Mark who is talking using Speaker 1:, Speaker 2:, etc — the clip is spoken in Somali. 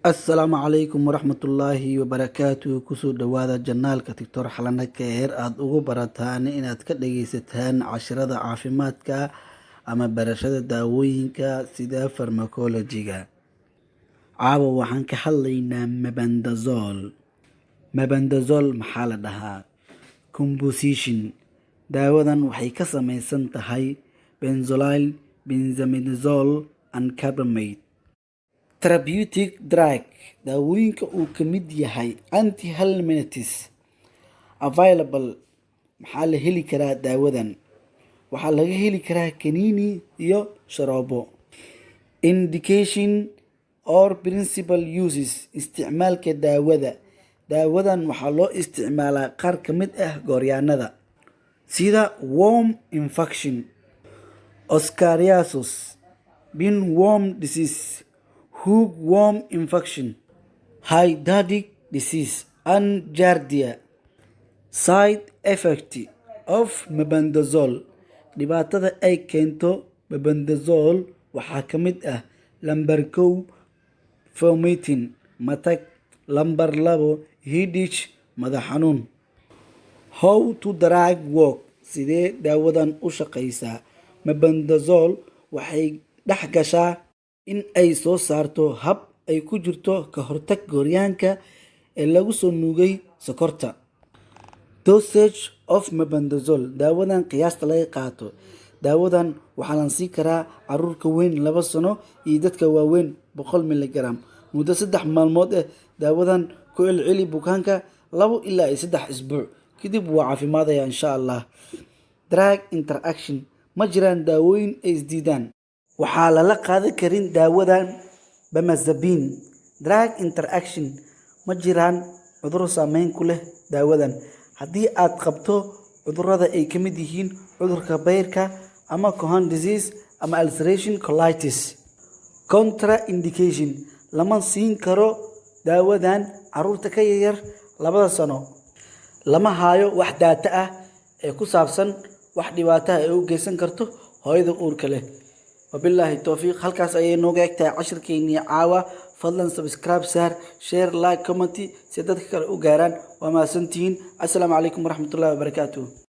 Speaker 1: السلام عليكم ورحمة الله وبركاته كسو دوادا جنالك تكتور حلنا كير آد ugu barataan inaad ka dhageysataan casharada caafimaadka ama barashada daawooyinka sida farmakolojiga. Caawa waxaan ka hadlaynaa mebendazole maxaa la dhahaa? Composition. Daawadan waxay ka samaysan tahay benzoyl, benzimidazole and carbamate. Therapeutic drug. Daawooyinka uu ka mid yahay antihistamines. Available. Maxaa la heli karaa daawadan? Waxaa laga heli karaa kaniini iyo sharoobo. Indication or principal uses. Isticmaalka daawada. Daawadan waxaa loo isticmaalaa qaar ka mid ah gooryaanada sida worm infection, Oscariasis, pinworm disease, hookworm infection, hydatid disease, and giardia. Side effect of mebendazole. Dhibaatada ay keento mebendazole waxaa ka mid ah lambar 1 vomiting, matag, lambar 2 headache, madax xanuun. How to drug work. Sidee daawadan u shaqaysaa? Mebendazole waxay dhex gashaa in ay soo saarto hab ay ku jirto ka hortag gooryaanka ee lagu soo nuugay sokorta. Dosage of mebendazole. Daawadan qiyaasta laga qaato. Daawadan waxaa la siin karaa caruurka weyn 2 sano iyo dadka waaweyn 100 mg muddo 3 maalmood ah. Daawadan ku celceli bukaanka 2 ilaa 3 isbuuc kadib waa caafimaadaya insha Allah. Drug interaction. Ma jiraan daawooyin ay isdiidaan. Waxaa lala qaadan karin daawadan benzodiazepine. Drug interaction. Ma jiraan cudurro saameyn ku leh daawadan. Haddii aad qabto cudurrada ay ka mid yihiin cudurka beerka ama Crohn's disease ama ulcerative colitis. Contraindication. Lama siin karo daawadan caruurta ka yar 2 sano. Lama hayo wax data ah ee ku saabsan wax dhibaato ah ee u geysan karto hooyada uurka leh. Wabillahi tawfiiq. Halkaas ayay nooga egtahay cashirkeennii caawa. Fadlan subscribe, share, like, comment si dadka kale u gaaraan. Waa mahadsantihiin. Assalaamu calaykum waraxmatullaahi wabarakaatuh.